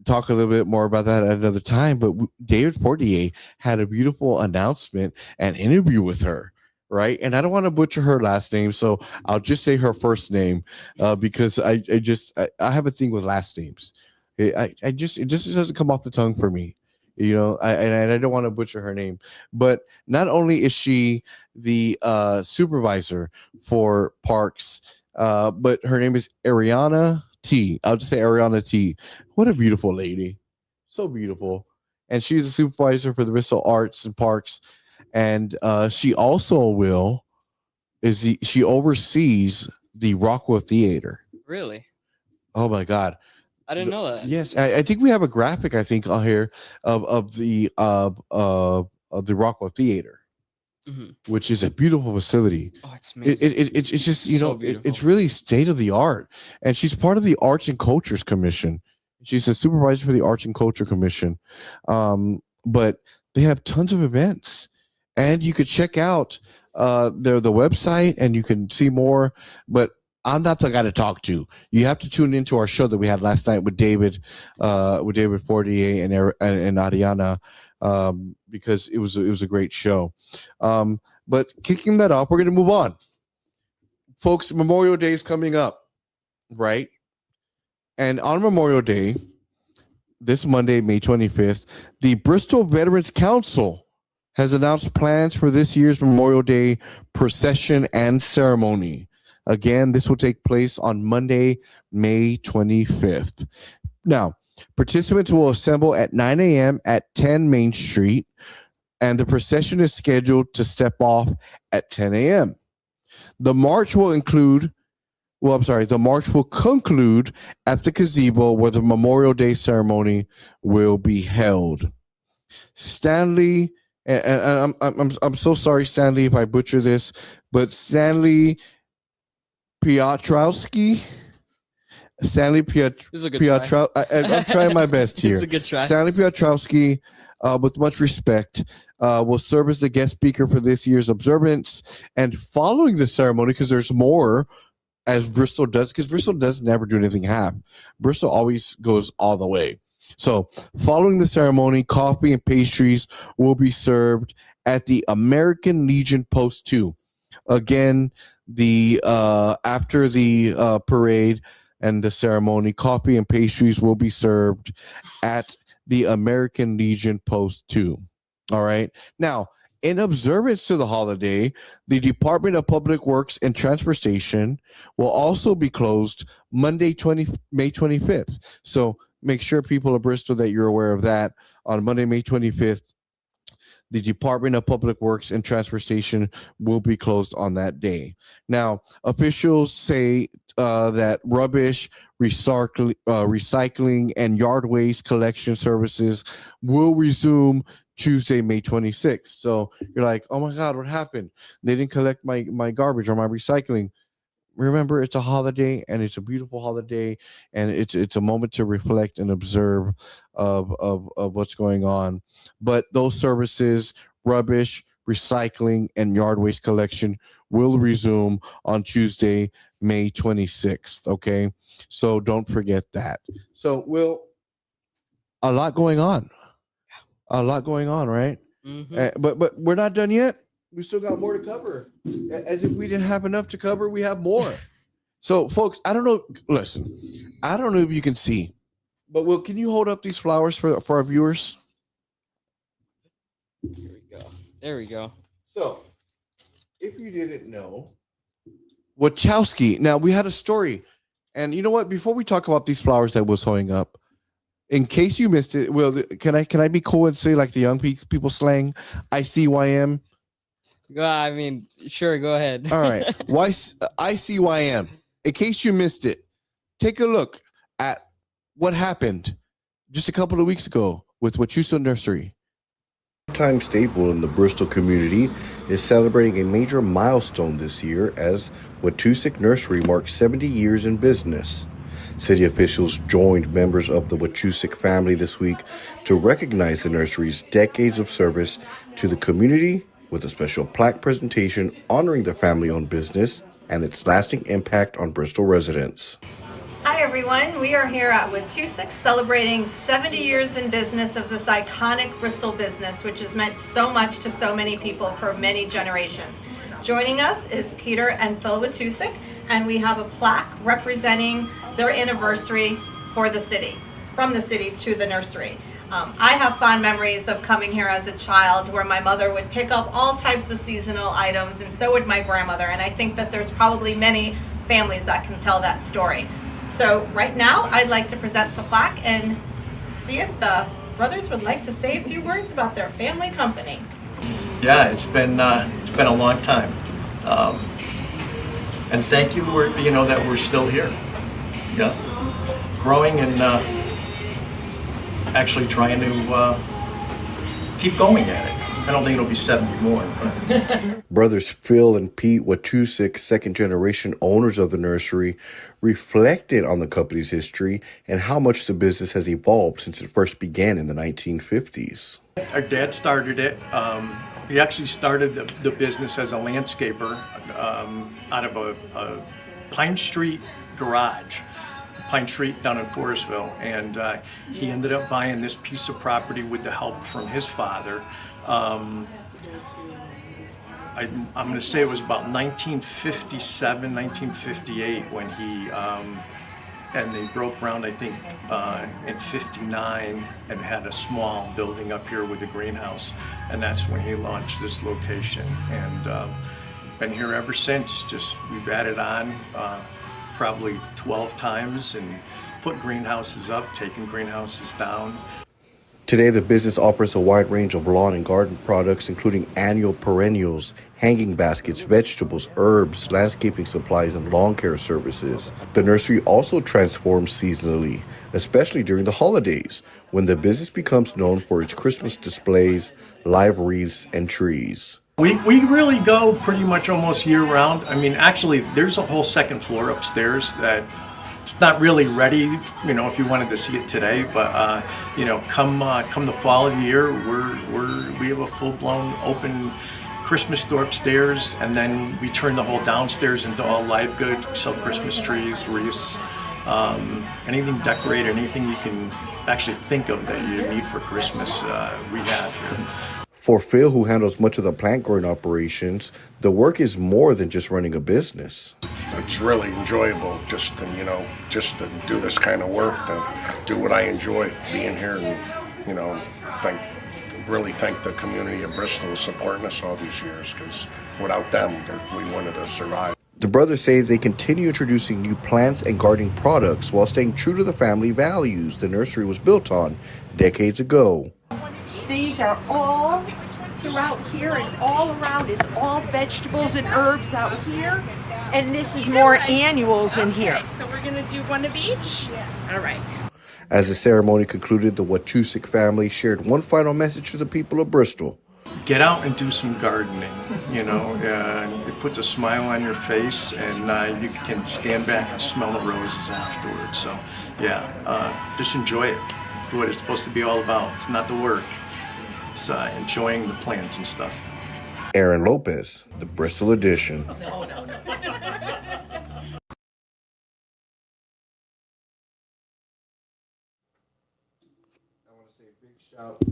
talk a little bit more about that at another time. But David Portier had a beautiful announcement and interview with her, right? And I don't want to butcher her last name, so I'll just say her first name because I have a thing with last names. It just doesn't come off the tongue for me, you know. I don't want to butcher her name, but not only is she the supervisor for parks, but her name is Ariana T. I'll just say Ariana T. What a beautiful lady, so beautiful, and she's a supervisor for the Bristol Arts and Parks, and she also she oversees the Rockwell Theater. Really? Oh my God. I didn't know that. Yes, I think we have a graphic. I think on here of the Rockwell Theater, which is a beautiful facility. Oh, it's amazing. It's just So it's beautiful. really state of the art, and she's part of the Arts and Cultures Commission. She's a supervisor for the Arts and Culture Commission, but they have tons of events, and you could check out the website and you can see more. But I'm not the guy to talk to. You have to tune into our show that we had last night with David Fortier and Ariana, because it was a great show. But kicking that off, we're going to move on, folks. Memorial Day is coming up, right? And on Memorial Day, this Monday, May 25th, the Bristol Veterans Council has announced plans for this year's Memorial Day procession and ceremony. Again, this will take place on Monday, May 25th. Now, participants will assemble at 9 a.m. at 10 Main Street, and the procession is scheduled to step off at 10 a.m. The march will conclude at the gazebo where the Memorial Day ceremony will be held. Stanley, and I'm so sorry, Stanley, if I butcher this, but Stanley Piotrowski. This is a good try. I'm trying my best here. It's a good try. Stanley Piotrowski, with much respect, will serve as the guest speaker for this year's observance. And following the ceremony, because there's more, as Bristol does, because Bristol does never do anything half. Bristol always goes all the way. So following the ceremony, coffee and pastries will be served at the American Legion Post 2. Again, after the parade and the ceremony, coffee and pastries will be served at the American Legion Post 2. All right. Now, in observance to the holiday, the Department of Public Works and Transportation will also be closed Monday, May 25th. So make sure, people of Bristol, that you're aware of that. On Monday, May 25th, the Department of Public Works and Transportation will be closed on that day. Now, officials say that rubbish, recycling, and yard waste collection services will resume Tuesday, May 26th. So you're like, oh my God, what happened? They didn't collect my garbage or my recycling. Remember, it's a holiday, and it's a beautiful holiday, and it's a moment to reflect and observe of what's going on. But those services, rubbish, recycling, and yard waste collection, will resume on Tuesday, May 26th. Okay, so don't forget that. So, Will, a lot going on, right? Mm-hmm. But we're not done yet. We still got more to cover. As if we didn't have enough to cover, we have more. So, folks, I don't know. Listen, I don't know if you can see, but Will, can you hold up these flowers for our viewers? There we go. So, if you didn't know, Wachowski. Now, we had a story. And you know what? Before we talk about these flowers that was holding up, in case you missed it, well, can I be cool and say like the young people slang, ICYM? I mean, sure, go ahead. All right, why ICYM? In case you missed it, take a look at what happened just a couple of weeks ago with Wachusett Nursery. Time staple in the Bristol community is celebrating a major milestone this year as Wachusett Nursery marks 70 years in business. City officials joined members of the Wachusett family this week to recognize the nursery's decades of service to the community with a special plaque presentation honoring the family-owned business and its lasting impact on Bristol residents. Hi everyone, we are here at Wachusett celebrating 70 years in business of this iconic Bristol business, which has meant so much to so many people for many generations. Joining us is Peter and Phil Wachusett, and we have a plaque representing their anniversary for the city, from the city to the nursery. I have fond memories of coming here as a child where my mother would pick up all types of seasonal items, and so would my grandmother, and I think that there's probably many families that can tell that story. So right now, I'd like to present the plaque and see if the brothers would like to say a few words about their family company. Yeah, it's been a long time, and thank you. That we're still here. Yeah, growing and actually trying to keep going at it. I don't think it'll be 70 more. But. Brothers Phil and Pete Wachusett, second-generation owners of the nursery, reflected on the company's history and how much the business has evolved since it first began in the 1950s. Our dad started it. He actually started the business as a landscaper out of a Pine Street garage. Pine Street down in Forestville, and he ended up buying this piece of property with the help from his father. I'm going to say it was about 1957, 1958 when he, and they broke ground, I think, in 59 and had a small building up here with a greenhouse. And that's when he launched this location. And been here ever since. Just we've added on probably 12 times and put greenhouses up, taken greenhouses down. Today, the business offers a wide range of lawn and garden products, including annual perennials, hanging baskets, vegetables, herbs, landscaping supplies, and lawn care services. The nursery also transforms seasonally, especially during the holidays, when the business becomes known for its Christmas displays, live wreaths, and trees. We really go pretty much almost year round. I mean, actually, there's a whole second floor upstairs that it's not really ready, if you wanted to see it today, but come the fall of the year, we have a full-blown open Christmas store upstairs, and then we turn the whole downstairs into all live goods. We sell Christmas trees, wreaths, anything decorated, anything you can actually think of that you need for Christmas, we have here. For Phil, who handles much of the plant growing operations, the work is more than just running a business. It's really enjoyable just to do this kind of work, to do what I enjoy, being here, and really thank the community of Bristol supporting us all these years, because without them, we wouldn't have survived. The brothers say they continue introducing new plants and gardening products while staying true to the family values the nursery was built on decades ago. These are all throughout here, and all around is all vegetables and herbs out here. And this is more annuals in here. Okay, so we're gonna do one of each? All right. As the ceremony concluded, the Wachusett family shared one final message to the people of Bristol. Get out and do some gardening, it puts a smile on your face, and you can stand back and smell the roses afterwards. So, just enjoy it. Do what it's supposed to be all about. It's not the work. It's enjoying the plants and stuff. Aaron Lopez, the Bristol edition.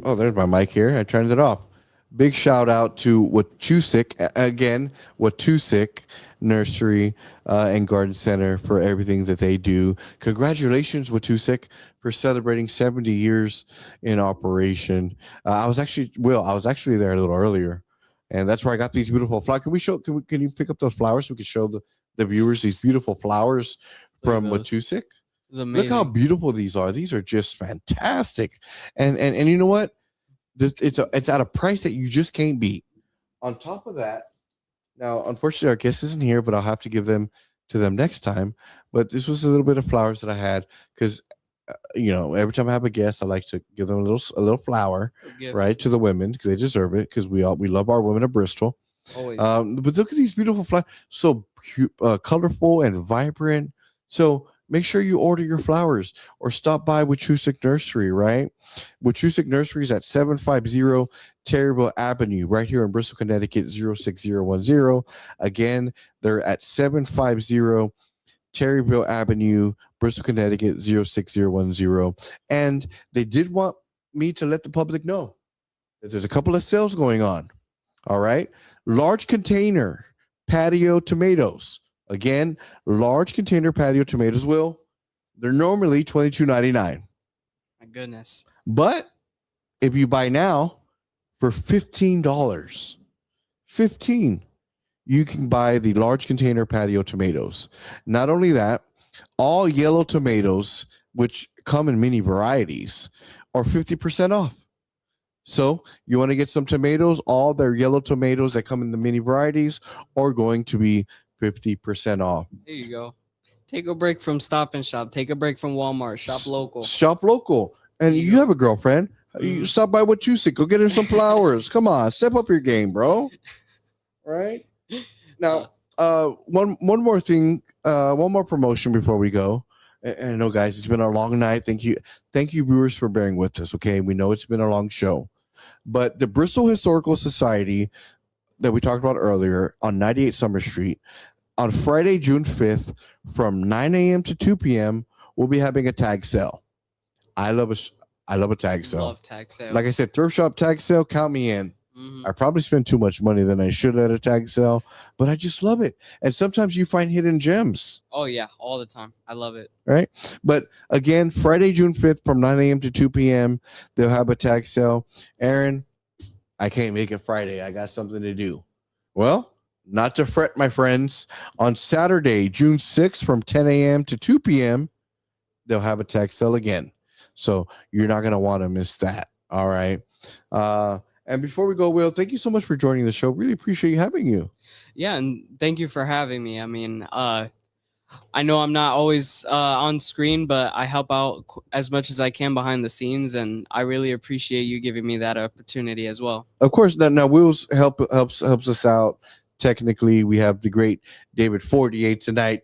Oh, there's my mic here. I turned it off. Big shout out to Wachusett, again, Wachusett Nursery and Garden Center for everything that they do. Congratulations, Wachusett, for celebrating 70 years in operation. I was actually there a little earlier, and that's where I got these beautiful flowers. Can you pick up those flowers so we can show the viewers these beautiful flowers from Wachusett? was amazing. Look how beautiful these are. These are just fantastic. And you know what? It's at a price that you just can't beat. On top of that, now unfortunately our guest isn't here, but I'll have to give them to them next time. But this was a little bit of flowers that I had because every time I have a guest, I like to give them a little flower, Gift. right, to the women because they deserve it because we love our women of Bristol. Always. But look at these beautiful flowers, so colorful and vibrant. So make sure you order your flowers or stop by Wachusett Nursery, right? Wachusett Nursery is at 750 Terryville Avenue, right here in Bristol, Connecticut, 06010. Again, they're at 750 Terryville Avenue, Bristol, Connecticut, 06010. And they did want me to let the public know that there's a couple of sales going on. All right. Large container patio tomatoes. Again, large container patio tomatoes, they're normally $22.99. My goodness. But if you buy now for $15, you can buy the large container patio tomatoes. Not only that, all yellow tomatoes, which come in many varieties, are 50% off. So you want to get some tomatoes, all their yellow tomatoes that come in the many varieties are going to be 50% off. There you go. Take a break from Stop and Shop. Take a break from Walmart. Shop local. Shop local. And you have a girlfriend. You stop by Wachusett. Go get her some flowers. Come on, step up your game, bro. All right. Now, one more thing, one more promotion before we go. And I know, guys, it's been a long night. Thank you, viewers, for bearing with us. Okay, we know it's been a long show, but the Bristol Historical Society that we talked about earlier on 98 Summer Street on Friday, June 5th, from 9 a.m. to 2 p.m., we'll be having a tag sale. I love a tag sale. Love tag sales. Like I said, thrift shop tag sale. Count me in. Mhm. I probably spend too much money than I should at a tag sale, but I just love it. And sometimes you find hidden gems, Oh yeah, all the time. I love it. right? But again, Friday, June 5th from 9 a.m. to 2 p.m., they'll have a tag sale. Aaron, I can't make it Friday. I got something to do. Well, not to fret, my friends. On Saturday, June 6th from 10 a.m. to 2 p.m., they'll have a tag sale again. So you're not going to want to miss that. All right. And before we go, Will, thank you so much for joining the show. Really appreciate having you. Yeah, and thank you for having me. I mean, I know I'm not always on screen, but I help out as much as I can behind the scenes, and I really appreciate you giving me that opportunity as well. Of course, now Will's helps us out. Technically, we have the great David 48 tonight,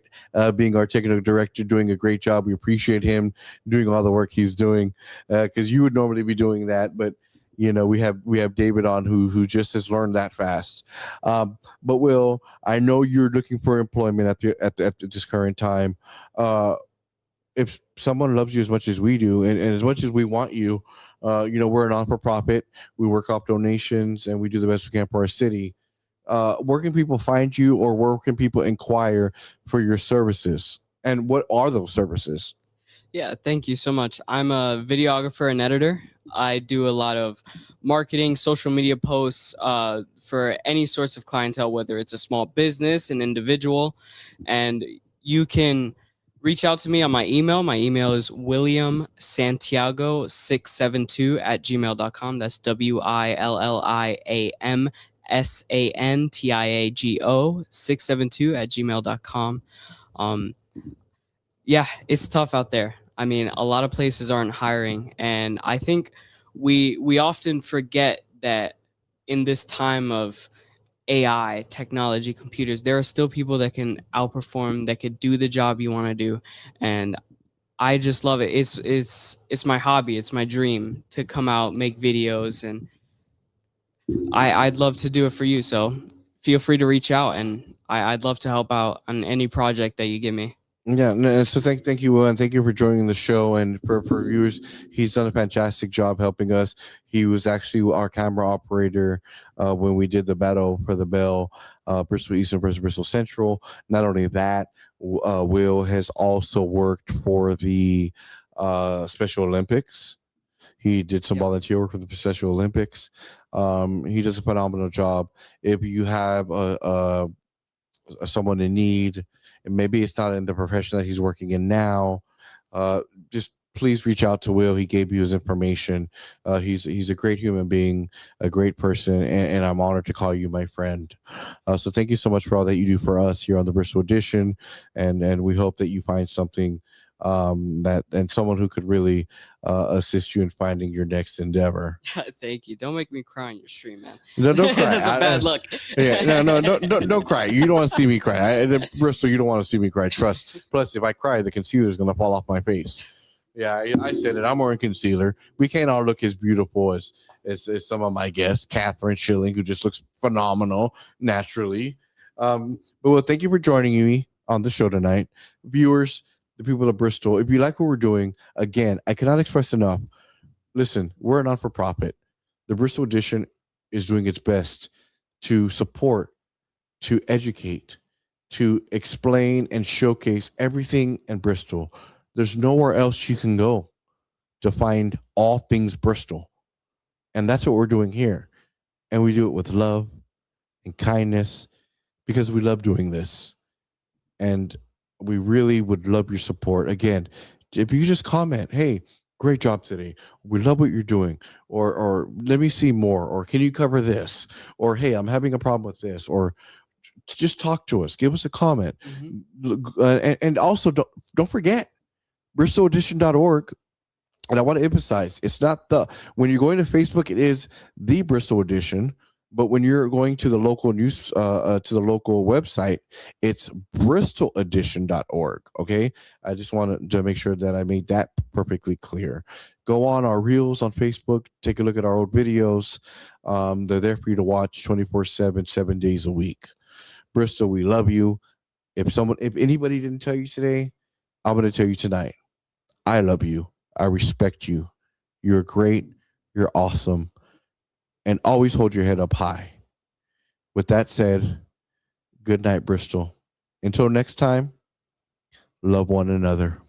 being our technical director, doing a great job. We appreciate him doing all the work he's doing, because you would normally be doing that, but we have David on who just has learned that fast. But Will, I know you're looking for employment at this current time. If someone loves you as much as we do, and as much as we want you, we're a non-for-profit. We work off donations, and we do the best we can for our city. Where can people find you, or where can people inquire for your services? And what are those services? Yeah, thank you so much. I'm a videographer and editor. I do a lot of marketing, social media posts for any sorts of clientele, whether it's a small business, an individual. And you can reach out to me on my email. My email is williamsantiago672@gmail.com. That's WILLIAMSANTIAGO672@gmail.com. Yeah, it's tough out there. I mean, a lot of places aren't hiring, and I think we often forget that in this time of AI, technology, computers, there are still people that can outperform, that could do the job you want to do, and I just love it. It's my hobby. It's my dream to come out, make videos, and I'd love to do it for you. So feel free to reach out, and I'd love to help out on any project that you give me. Yeah, no, so thank you, Will, and thank you for joining the show. And for viewers, he's done a fantastic job helping us. He was actually our camera operator when we did the Battle for the Bell, Bristol Eastern versus Bristol Central. Not only that, Will has also worked for the Special Olympics. He did some volunteer work for the Special Olympics. He does a phenomenal job. If you have someone in need, and maybe it's not in the profession that he's working in now, just please reach out to Will. He gave you his information. He's a great human being, a great person, and I'm honored to call you my friend. So thank you so much for all that you do for us here on the Bristol Edition, and we hope that you find something that and someone who could really assist you in finding your next endeavor. Thank you. Don't make me cry on your stream, man. No, don't cry. That's a bad look. Yeah, no, don't cry. You don't want to see me cry. Bristol, you don't want to see me cry. Trust. Plus, if I cry, the concealer is going to fall off my face. Yeah, I said it. I'm wearing concealer. We can't all look as beautiful as some of my guests, Catherine Schilling, who just looks phenomenal naturally. But well, thank you for joining me on the show tonight, viewers. The people of Bristol. If you like what we're doing, again, I cannot express enough. Listen, we're a non-for-profit. The Bristol Edition is doing its best to support, to educate, to explain and showcase everything in Bristol. There's nowhere else you can go to find all things Bristol. And that's what we're doing here. And we do it with love and kindness because we love doing this. And we really would love your support. Again, if you just comment, hey, great job today. We love what you're doing. Or let me see more. Or can you cover this? Or hey, I'm having a problem with this. Or just talk to us. Give us a comment. And also don't forget bristoledition.org. And I want to emphasize, it's not when you're going to Facebook, it is the Bristol Edition. But when you're going to the local news, to the local website, it's bristoledition.org. Okay. I just wanted to make sure that I made that perfectly clear. Go on our reels on Facebook, take a look at our old videos. They're there for you to watch 24/7, 7 days a week. Bristol, we love you. If anybody didn't tell you today, I'm going to tell you tonight. I love you. I respect you. You're great. You're awesome. And always hold your head up high. With that said, good night, Bristol. Until next time, love one another.